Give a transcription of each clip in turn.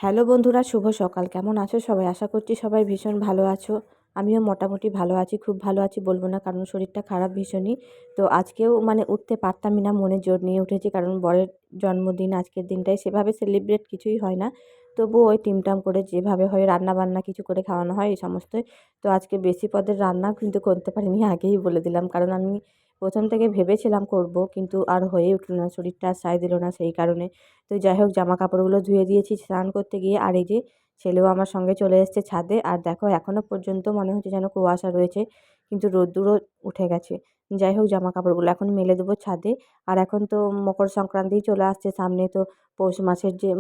Hello বন্ধুরা, শুভ সকাল। কেমন আছো সবাই? আশা করছি সবাই ভীষণ ভালো আছো। আমিও মোটামুটি ভালো আছি, খুব ভালো আছি বলবো না, কারণ শরীরটা খারাপ ভীষণই। তো আজকেও উঠতে পারতামই না, মনে জোর নিয়ে উঠেছি, কারণ বরের জন্মদিন আজকের দিনটায় সেভাবে সেলিব্রেট কিছুই হয় না। তবুও ওই টিমটাম করে যেভাবে হয় রান্নাবান্না কিছু করে খাওয়ানো হয় এই সমস্তই। তো আজকে বেশি পদের রান্না কিন্তু করতে পারিনি, আগেই বলে দিলাম, কারণ আমি প্রথম থেকে ভেবেছিলাম করব, কিন্তু আর হয়ে উঠল না, শরীরটা আর সায় দিল না সেই কারণে। তো যাই হোক, জামা কাপড়গুলো ধুয়ে দিয়েছি স্নান করতে গিয়ে। আর এই যে ছেলেও আমার সঙ্গে চলে এসেছে ছাদে। আর দেখো এখনো পর্যন্ত মনে হচ্ছে যেন কুয়াশা রয়েছে, কিন্তু রোদ্দুরও উঠে গেছে। যাই হোক, জামা কাপড়গুলো এখন মেলে দেবো ছাদে। আর এখন তো মকর সংক্রান্তি চলে আসছে সামনে, তো পৌষ মাসের যে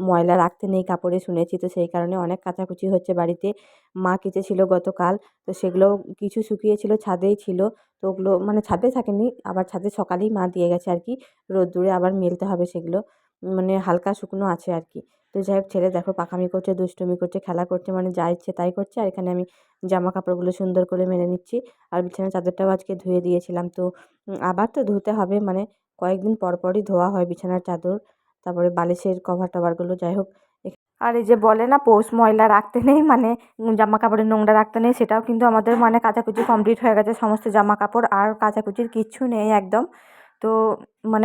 ময়লা রাখতে নেই কাপড়ে শুনেছি, তো সেই কারণে অনেক কাচাকুচি হচ্ছে বাড়িতে। মা কেচেছিল গতকাল, তো সেগুলো কিছু শুকিয়েছিল, ছাদেই ছিল। তো ওগুলো ছাদে থাকেনি, আবার ছাদে সকালেই মা দিয়ে গেছে আর কি। রোদ্দুরে আবার মেলতে হবে সেগুলো, হালকা শুকনো আছে আর কি। তো যাই হোক, ছেলে দেখো পাকামি করছে, দুষ্টুমি করছে, খেলা করছে, যা ইচ্ছে তাই করছে। আর এখানে আমি জামা কাপড়গুলো সুন্দর করে মেলে নিচ্ছি। আর বিছানার চাদরটাও আজকে ধুয়ে দিয়েছিলাম, তো আবার তো ধুতে হবে, কয়েকদিন পর পরই ধোয়া হয় বিছানার চাদর, তারপরে বালিশের কভার টভারগুলো। যাই হোক, আর এই যে বলে না পৌষ ময়লা রাখতে নেই, জামা কাপড়ের নোংরা রাখতে নেই, সেটাও কিন্তু আমাদের কাচাকুচি কমপ্লিট হয়ে গেছে। সমস্ত জামা কাপড় আর কাচাকুচির কিচ্ছু নেই একদম। তো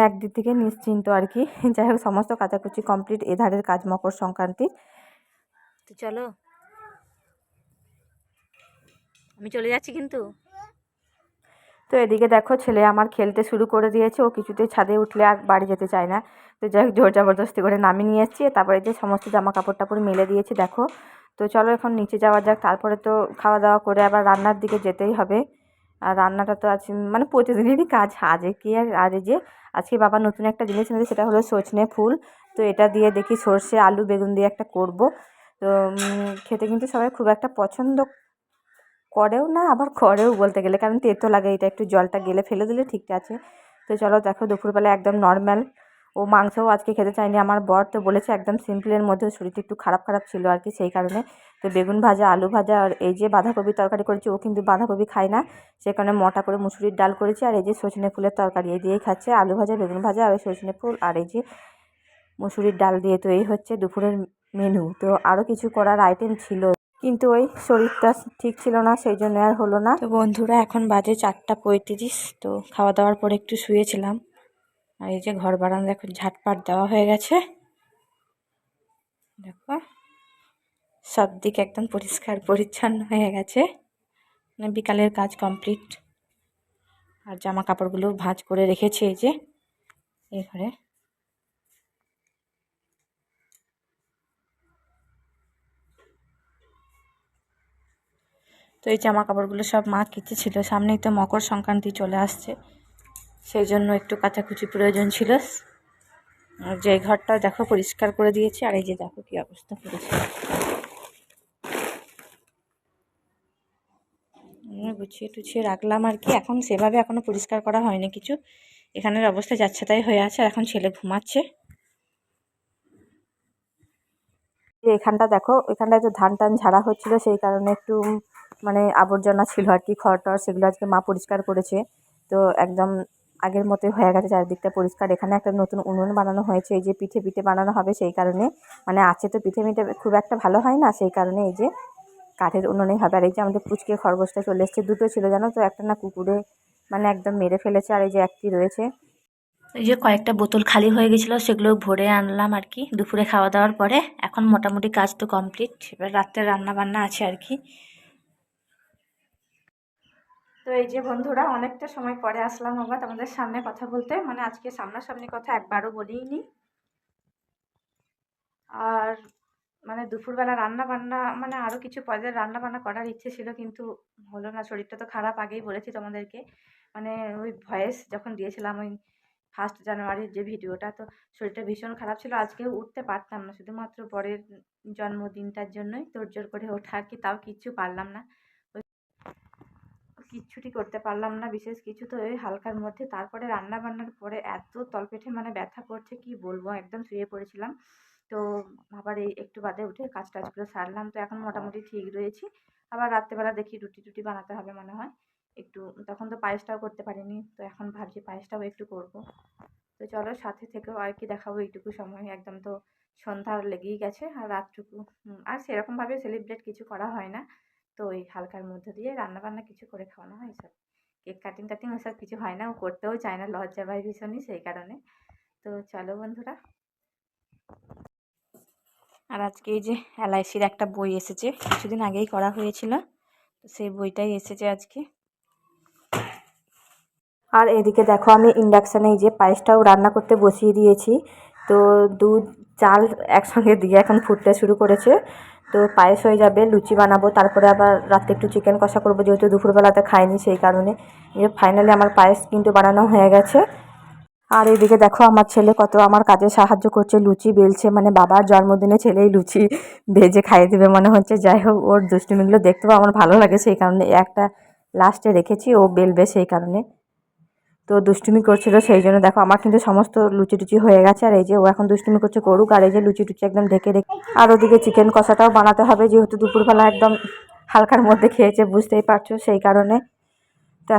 একদিক থেকে নিশ্চিন্ত আর কি। যাই হোক, সমস্ত কাচাকুচি কমপ্লিট, এধারের কাজ মকর সংক্রান্তি। তো চলো, আমি চলে যাচ্ছি কিন্তু। তো এদিকে দেখো, ছেলে আমার খেলতে শুরু করে দিয়েছে, ও কিছুতেই ছাদে উঠলে আর বাড়ি যেতে চায় না। তো যাই হোক, জোর জবরদস্তি করে নামিয়ে নিয়ে এসেছি। তারপরে যে সমস্ত জামা কাপড় টাপড় মেলে দিয়েছি দেখো। তো চলো এখন নিচে যাওয়া যাক, তারপরে তো খাওয়া দাওয়া করে আবার রান্নার দিকে যেতেই হবে। আর রান্নাটা তো আজ প্রতিদিনেরই কাজ, আজকে কি আর এই যে আজকে বাবা নতুন একটা জিনিস এনেছে, সেটা হলো সজনে ফুল। তো এটা দিয়ে দেখি সর্ষে আলু বেগুন দিয়ে একটা করব। তো খেতে কিন্তু সবাই খুব একটা পছন্দ করেও না, আবার করেও বলতে গেলে, কারণ তেতো লাগে। এটা একটু জলটা গেলে ফেলে দিলে ঠিক আছে। তো চলো দেখো, দুপুরবেলা একদম নর্মাল। ও মাংসও আজকে খেতে চায়নি আমার বর, তো বলেছে একদম সিম্পলের মধ্যে, শরীরটা একটু খারাপ খারাপ ছিল আর কি, সেই কারণে। তো বেগুন ভাজা, আলু ভাজা, আর এই যে বাঁধাকপির তরকারি করেছি, ও কিন্তু বাঁধাকপি খায় না, সে কারণে মোটা করে মুসুরির ডাল করেছি। আর এই যে সজনে ফুলের তরকারি, এই দিয়েই খাচ্ছে, আলু ভাজা, বেগুন ভাজা, আর সজনে ফুল, আর এই যে মুসুরির ডাল দিয়ে। তো এই হচ্ছে দুপুরের মেনু। তো আরও কিছু করার আইটেম ছিল, কিন্তু ওই শরীরটা ঠিক ছিল না, সেই জন্য আর হলো না। তো বন্ধুরা, এখন বাজে 4:35। তো খাওয়া দাওয়ার পরে একটু শুয়েছিলাম। আর এই যে ঘর বারান্দা এখন ঝাঁটপাট দেওয়া হয়ে গেছে দেখো, সব দিক একদম পরিষ্কার পরিচ্ছন্ন হয়ে গেছে। বিকালের কাজ কমপ্লিট। আর জামা কাপড়গুলো ভাঁজ করে রেখেছি এই যে এই ঘরে। তো এই জামা কাপড়গুলো সব মা কেচেছিল, সামনেই তো মকর সংক্রান্তি চলে আসছে, সেই জন্য একটু কাচাকুচি প্রয়োজন ছিল। আর যে ঘরটা দেখো পরিষ্কার করে দিয়েছি, আর এই যে দেখো কি অবস্থা করেছে, গুছিয়ে টুছিয়ে রাখলাম আর কি। এখন সেভাবে এখনো পরিষ্কার করা হয়নি কিছু, এখানের অবস্থা যাচ্ছে তাই হয়ে আছে। আর এখন ছেলে ঘুমাচ্ছে। এখানটা দেখো, এখানটায় তো ধান টান ঝাড়া হচ্ছিল, সেই কারণে একটু আবর্জনা ছিল আর কি, খড় টড়, সেগুলো আজকে মা পরিষ্কার করেছে। তো একদম আগের মতোই হয়ে গেছে চারিদিকটা পরিষ্কার। এখানে একটা নতুন উনুন বানানো হয়েছে, এই যে পিঠে পিঠে বানানো হবে, সেই কারণে। আছে তো পিঠে মিঠে খুব একটা ভালো হয় না, সেই কারণে এই যে কাঠের উনুনেই হবে। আর এই যে আমাদের পুচকে খরগোশটা চলে এসছে, দুটো ছিল জানো তো, একটা না কুকুরে একদম মেরে ফেলেছে, আর এই যে একটি রয়েছে। এই যে কয়েকটা বোতল খালি হয়ে গেছিলো, সেগুলো ভরে আনলাম আর কি দুপুরে খাওয়া দাওয়ার পরে। এখন মোটামুটি কাজ তো কমপ্লিট, এবার রাত্রে রান্না বান্না আছে আর কি। তো এই যে বন্ধুরা, অনেকটা সময় পরে আসলাম আবার তোমাদের সামনে কথা বলতে, আজকে সামনাসামনি কথা একবারও বলিনি। আর দুপুরবেলা রান্না বান্না আরও কিছু পদের রান্না বান্না করার ইচ্ছে ছিল, কিন্তু হলো না। শরীরটা তো খারাপ, আগেই বলেছি তোমাদেরকে। ওই ভয়েস যখন দিয়েছিলাম ওই 1 জানুয়ারির যে ভিডিওটা, তো শরীরটা ভীষণ খারাপ ছিল, আজকেও উঠতে পারতাম না, শুধুমাত্র পরের জন্মদিনটার জন্যই তোড়জোড় করে ওঠা আর কি। তাও কিচ্ছু পারলাম না, কিচ্ছুটি করতে পারলাম না বিশেষ কিছু। তো ওই হালকার মধ্যে তারপরে রান্না বান্নার পরে এত তলপেটে ব্যথা করছে কি বলবো, একদম শুয়ে পড়েছিলাম। তো আবার এই একটু বাদে উঠে কাজ টাজগুলো সারলাম, তো এখন মোটামুটি ঠিক রয়েছি। আবার রাত্রেবেলা দেখি রুটি টুটি বানাতে হবে মনে হয় একটু। তখন তো পায়েসটাও করতে পারিনি, তো এখন ভাবছি পায়েসটাও একটু করব। তো চলো সাথে থেকেও আর কি, দেখাবো এইটুকু সময় একদম। তো সন্ধ্যা লেগেই গেছে আর রাতটুকু আর সেরকমভাবে সেলিব্রেট কিছু করা হয় না। তো ওই হালকার মধ্যে দিয়ে রান্নাবান্না কিছু করে খাওয়ানো হয় এসব। কেক কাটিং টাটিং ওসব কিছু হয় না, ও করতেও চায় না, লজ্জা পায় ভীষণই, সেই কারণে। তো চলো বন্ধুরা। আর আজকে এই যে এলআইসির একটা বই এসেছে, কিছুদিন আগেই করা হয়েছিল, তো সেই বইটাই এসেছে আজকে। আর এদিকে দেখো আমি ইন্ডাকশানে এই যে পায়েসটাও রান্না করতে বসিয়ে দিয়েছি। তো দুধ চাল একসঙ্গে দিয়ে এখন ফুটতে শুরু করেছে। তো পায়েস হয়ে যাবে, লুচি বানাবো, তারপরে আবার রাতে একটু চিকেন কষা করবো, যেহেতু দুপুরবেলাতে খাইনি সেই কারণে। এই ফাইনালি আমার পায়েস কিন্তু বানানো হয়ে গেছে। আর এদিকে দেখো আমার ছেলে কত আমার কাজে সাহায্য করছে, লুচি বেলছে, মানে বাবার জন্মদিনে ছেলেই লুচি ভেজে খাইয়ে দেবে মনে হচ্ছে। যাই হোক, ওর দুষ্টুমিগুলো দেখতেও আমার ভালো লাগে, সেই কারণে একটা লাস্টে রেখেছি, ও বেলবে সেই কারণে। তো দুষ্টুমি করছিল, সেই জন্য দেখো আমার কিন্তু সমস্ত লুচি টুচি হয়ে গেছে। আর এই যে ও এখন দুষ্টুমি করছে করুক, আর এই যে লুচি টুচি একদম ঢেকে রেখে। আর ওদিকে চিকেন কষাটাও বানাতে হবে, যেহেতু দুপুরবেলা একদম হালকার মধ্যে খেয়েছে, বুঝতেই পারছো, সেই কারণে। তো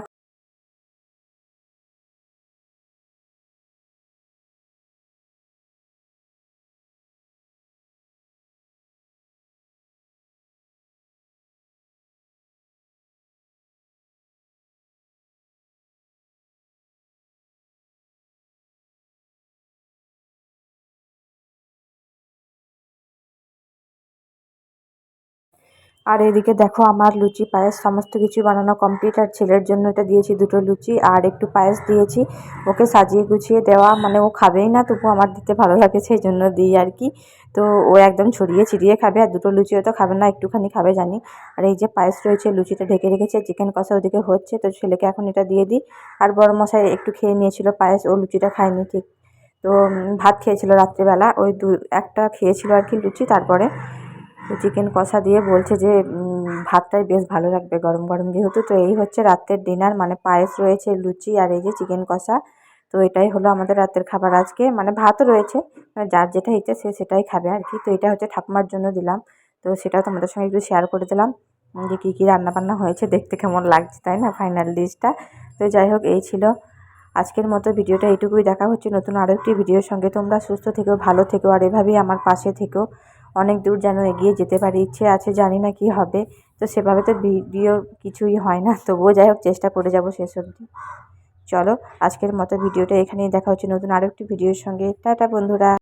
আর এদিকে দেখো আমার লুচি পায়েস সমস্ত কিছু বানানো কমপ্লিট। আর ছেলের জন্য এটা দিয়েছি দুটো লুচি আর একটু পায়েস দিয়েছি, ওকে সাজিয়ে গুছিয়ে দেওয়া, মানে ও খাবেই না, তবু আমার দিতে ভালো লাগে সেই জন্য দিই আর কি। তো ও একদম ছড়িয়ে ছিটিয়ে খাবে, আর দুটো লুচিও তো খাবে না, একটুখানি খাবে জানি। আর এই যে পায়েস রয়েছে, লুচিটা ঢেকে রেখেছে, চিকেন কষা ওদিকে হচ্ছে, তো ছেলেকে এখন এটা দিয়ে দিই। আর বড় মশাই একটু খেয়ে নিয়েছিল পায়েস, ও লুচিটা খায়নি ঠিক। তো ভাত খেয়েছিল রাত্রিবেলা, ওই একটা খেয়েছিল আর কি লুচি, তারপরে তো চিকেন কষা দিয়ে বলছে যে ভাতটাই বেশ ভালো লাগবে গরম গরম যেহেতু। তো এই হচ্ছে রাতের ডিনার, মানে পায়েস রয়েছে, লুচি আর এই যে চিকেন কষা। তো এটাই হলো আমাদের রাতের খাবার আজকে, মানে ভাতও রয়েছে, যার যেটা ইচ্ছে সে সেটাই খাবে আর কি। তো এটা হচ্ছে ঠাকুমার জন্য দিলাম, তো সেটাও তোমাদের সঙ্গে একটু শেয়ার করে দিলাম যে কী কী রান্নাবান্না হয়েছে, দেখতে কেমন লাগছে তাই না ফাইনাল ডিশটা। তো যাই হোক, এই ছিল আজকের মতো ভিডিওটা, এইটুকুই। দেখা হচ্ছে নতুন আরও একটি ভিডিওর সঙ্গে। তোমরা সুস্থ থেকো, ভালো থেকো, আর এভাবেই আমার পাশে থেকো, অনেক দূর যেন এগিয়ে যেতে পারি। ইচ্ছে আছে, জানি না কি হবে, তো সেভাবে তো ভিডিও কিছুই হয় না, তবুও যাই হোক চেষ্টা করে যাব শেষ অবধি। চলো আজকের মতো ভিডিওটা এখানেই, দেখা হচ্ছে নতুন আরও একটি ভিডিওর সঙ্গে। টাটা বন্ধুরা।